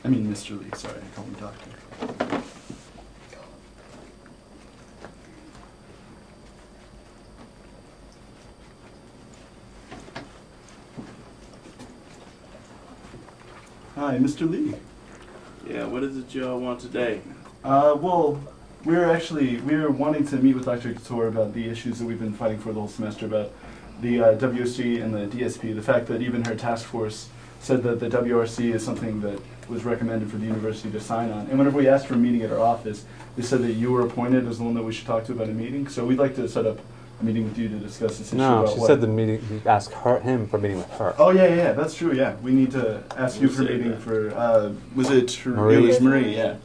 mean Mr. Lee, sorry, I called him doctor. Hi, Mr. Lee. Yeah, what is it y'all want today? Well, we're wanting to meet with Dr. Khator about the issues that we've been fighting for the whole semester about the WSG and the DSP. The fact that even her task force said that the WRC is something that was recommended for the university to sign on. And whenever we asked for a meeting at our office, they said that you were appointed as the one that we should talk to about a meeting. So we'd like to set up a meeting with you to discuss this issue. No, about she what? said the meeting, you asked him for a meeting with her. Oh, yeah, that's true, yeah. We need to ask you for a meeting for, was it Marie? It was Marie, yeah.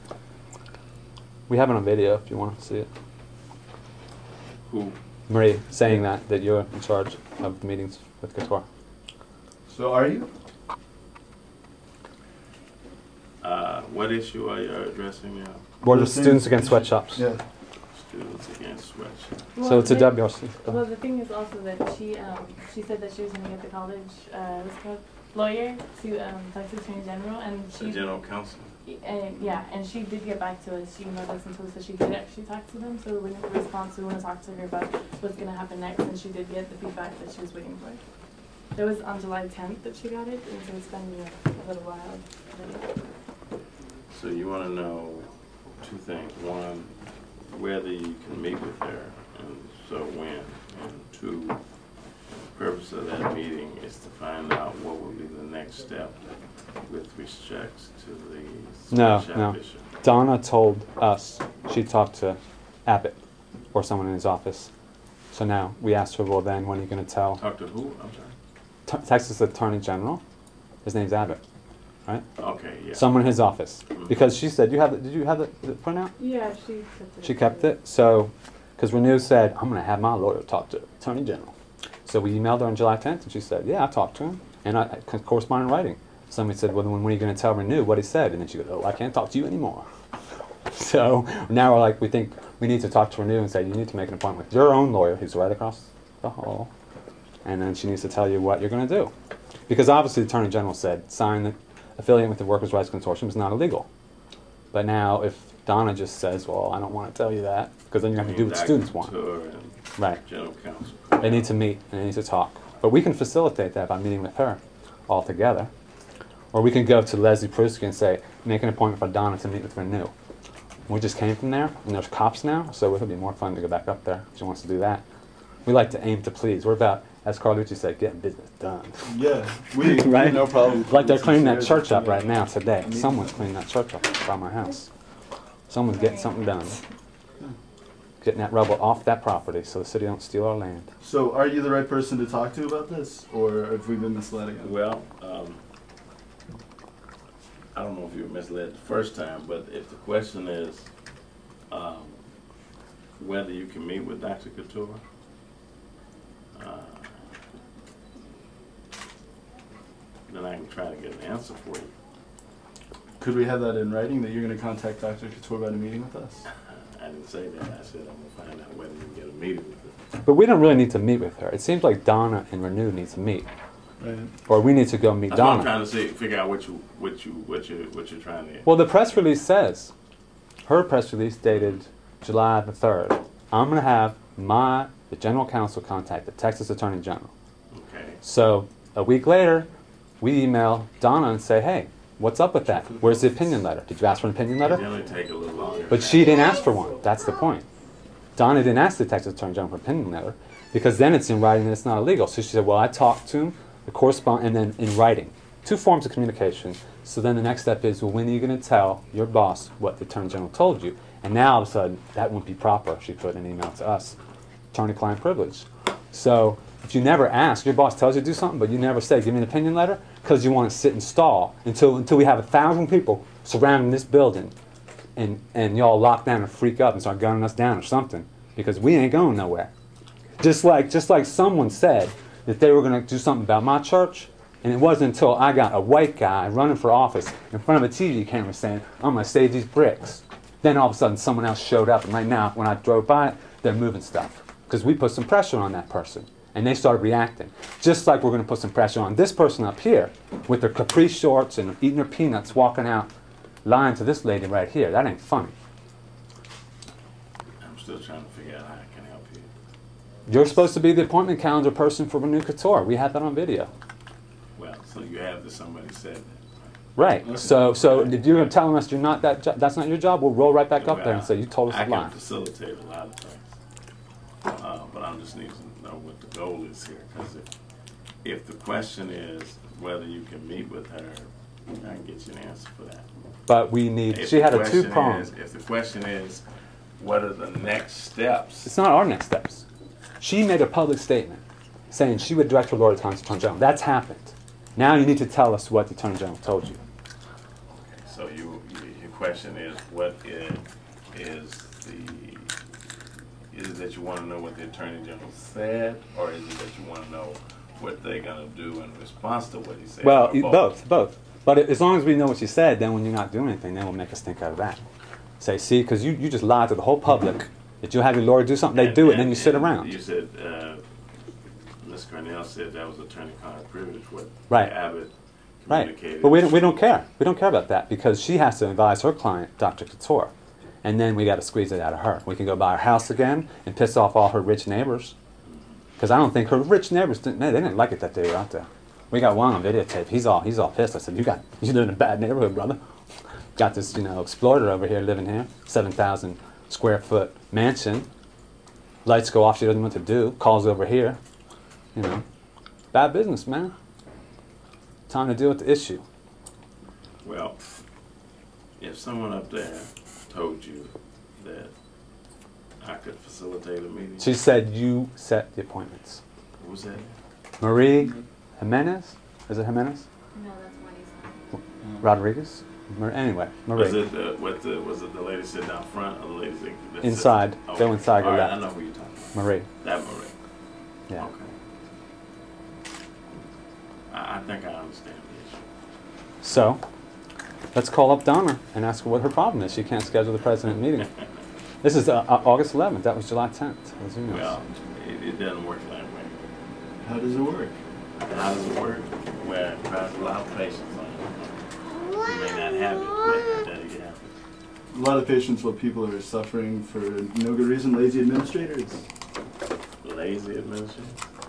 We have it on video if you want to see it. Who? Marie saying that you're in charge of the meetings with Khator. So are you? What issue are you addressing now? Board of Students Against Sweatshops. Yeah. Students Against Sweatshops. Well, So it's a WRC. Well, the thing is also that she said that she was going to get the college what's it called, lawyer to talk to the Attorney General, and she The General Counsel. yeah, and she did get back to us. She emailed us and told us that she did actually talk to them. So we're waiting for a response. We want to talk to her about what's going to happen next, and she did get the feedback that she was waiting for. That was on July 10th that she got it, and so it's been a little while. So you want to know two things. One, whether you can meet with her, and so when. And two, the purpose of that meeting is to find out what will be the next step with respect to the No. issue. Donna told us she talked to Abbott or someone in his office. So now we asked her, well then, when are you going to tell? Talk to who? I'm sorry. Texas Attorney General. His name's Abbott, right? Okay, yeah. Someone in his office. Because she said, did you have the printout? Yeah, she kept it. She kept it. So, because Renu said, I'm going to have my lawyer talk to Attorney General. So we emailed her on July 10th, and she said, yeah, I talked to him, and I corresponded in writing. Somebody said, well, when are you going to tell Renu what he said? And then she goes, oh, I can't talk to you anymore. So now we're like, we think we need to talk to Renu and say, you need to make an appointment with your own lawyer, who's right across the hall, and then she needs to tell you what you're going to do. Because obviously the Attorney General said, sign the affiliate with the Workers' Rights Consortium is not illegal. But now if Donna just says, well, I don't want to tell you that, because then you have to do what students want. Right. General Counsel. They need to meet and they need to talk. But we can facilitate that by meeting with her all together. Or we can go to Leslie Prusky and say, make an appointment for Donna to meet with Renu. We just came from there, and there's cops now, so it'll be more fun to go back up there if she wants to do that. We like to aim to please. We're about, as Carlucci said, getting business done. Yeah, we right? have no problem. Like they're cleaning that church up right now today. Someone's cleaning that church up by my house. Someone's getting something done. Getting that rubble off that property so the city don't steal our land. So are you the right person to talk to about this, or have we been misled again? Well, I don't know if you were misled the first time, but if the question is whether you can meet with Dr. Khator, then I can try to get an answer for you. Could we have that in writing, that you're going to contact Dr. Khator about a meeting with us? I didn't say that. I said I'm going to find out whether you can get a meeting with her. But we don't really need to meet with her. It seems like Donna and Renu need to meet. Right. Or we need to go meet That's Donna. what I'm trying to figure out what you're trying to. Well, the press release says, her press release dated July the 3rd. I'm going to have the general counsel contact the Texas Attorney General. Okay. So a week later, we email Donna and say, hey, what's up with that? Where's the opinion letter? Did you ask for an opinion It letter? generally take a little longer. But she didn't ask for one. That's the point. Donna didn't ask the Texas Attorney General for an opinion letter because then it's in writing and it's not illegal. So she said, well, I talked to him, the correspondent, and then in writing. 2 forms of communication. So then the next step is, well, when are you going to tell your boss what the Attorney General told you? And now all of a sudden, that wouldn't be proper. She put an email to us. Attorney-client privilege. So if you never ask, your boss tells you to do something, but you never say, give me an opinion letter, because you want to sit and stall until we have 1,000 people surrounding this building and y'all lock down and freak up and start gunning us down or something, because we ain't going nowhere. Just like someone said that they were going to do something about my church, and it wasn't until I got a white guy running for office in front of a TV camera saying, I'm going to save these bricks. Then all of a sudden someone else showed up, and right now when I drove by it, they're moving stuff. Because we put some pressure on that person, and they started reacting. Just like we're going to put some pressure on this person up here with their capri shorts and eating their peanuts, walking out lying to this lady right here. That ain't funny. I'm still trying to figure out how I can help you. You're supposed to be the appointment calendar person for Renu Khator. We had that on video. Well, so you have that somebody said that. Right. Okay. So if you're telling us you're not that's not your job, we'll roll right back up there and say you told us I a lie. can facilitate a lot of things, but I just need to know what the goal is here. Because if the question is whether you can meet with her, I can get you an answer for that. But we need. If She the had a question two-prong. If the question is what are the next steps? It's not our next steps. She made a public statement saying she would direct her lawyer to the Attorney General. That's happened. Now you need to tell us what the Attorney General told you. So your question is what is it that you want to know what the Attorney General said, or is it that you want to know what they're going to do in response to what he said? Well, Or both. But as long as we know what she said, then when you're not doing anything, then we'll make us think out of that. Say, see, because you just lied to the whole public that you'll have your lawyer do something, they do it, and then you sit around. You said, Ms. Cornell said that was attorney-client privilege, what Right. Abbott Right. communicated. But we don't care. We don't care about that because she has to advise her client, Dr. Khator. And then we got to squeeze it out of her. We can go buy her house again and piss off all her rich neighbors. Because I don't think her rich neighbors they didn't like it that they were out there. We got one on videotape. He's all pissed. I said, you live in a bad neighborhood, brother. Got this, exploiter over here living here, 7,000 square foot mansion. Lights go off, she doesn't know what to do. Calls over here. Bad business, man. Time to deal with the issue. Well, if someone up there told you that I could facilitate a meeting, She said you set the appointments. what was that? Marie Jimenez? Is it Jimenez? No, that's Juanita. Rodriguez? Anyway, Marie. Was it the lady sitting down front or the lady that Inside. Okay. Go inside, go All right, left. I know who you're talking about. Marie. That Marie. Yeah. Okay. I think I understand the issue. So, let's call up Donna and ask her what her problem is. She can't schedule the president meeting. This is August 11th. That was July 10th. As you know. Well, it doesn't work that way. How does it work? How does it work? Where it requires a lot of patience on you. You may not have it, but that it happens. A lot of patients while people are suffering for no good reason, lazy administrators. Lazy administration?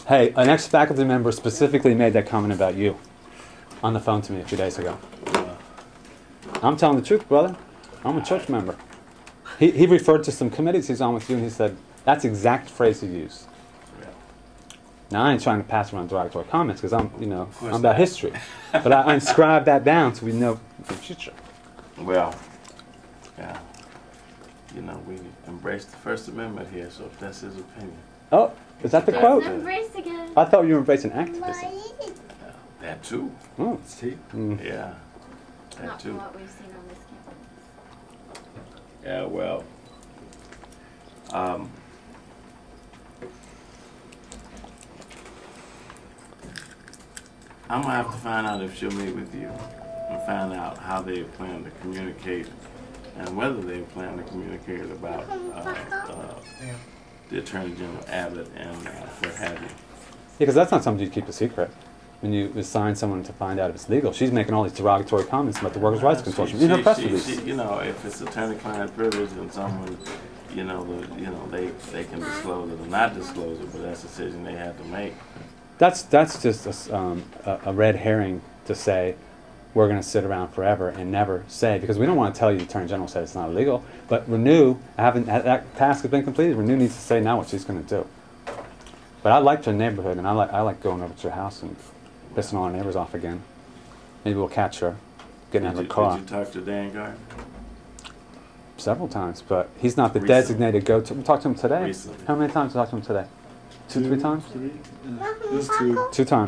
Hey, an ex-faculty member specifically made that comment about you on the phone to me a few days ago. I'm telling the truth, brother. I'm a church member. He referred to some committees he's on with you, and he said, that's the exact phrase he used. Yeah. Now, I ain't trying to pass around derogatory comments because I'm course about not. history. But I inscribe that down so we know the future. Well, yeah. We embrace the First Amendment here, so if that's his opinion. Oh, is that the quote? Embrace again. I thought you were embracing activism. That too. Oh. See? Yeah. That Not too. from what we've seen on this campus. Yeah, well, I'm gonna have to find out if she'll meet with you and find out how they plan to communicate and whether they plan to communicate about the Attorney General Abbott and what have you. Because that's not something you keep a secret. When you assign someone to find out if it's legal, she's making all these derogatory comments about the Workers' Rights Consortium in her press release. If it's attorney-client privilege and someone, they can disclose it or not disclose it, but that's a decision they have to make. That's just a red herring to say we're going to sit around forever and never say, because we don't want to tell you the Attorney General said it's not illegal. But Renu, that task has been completed. Renu needs to say now what she's going to do. But I liked her neighborhood, and I like going over to your house and pissing all our neighbors off again. Maybe we'll catch her getting out of the car. Did you talk to Dan Gardner? Several times, but he's not the Recently. designated go-to. We talked to him today. Recently. How many times did we talk to him today? 2, 3 times? 3? It was 2. 2 times.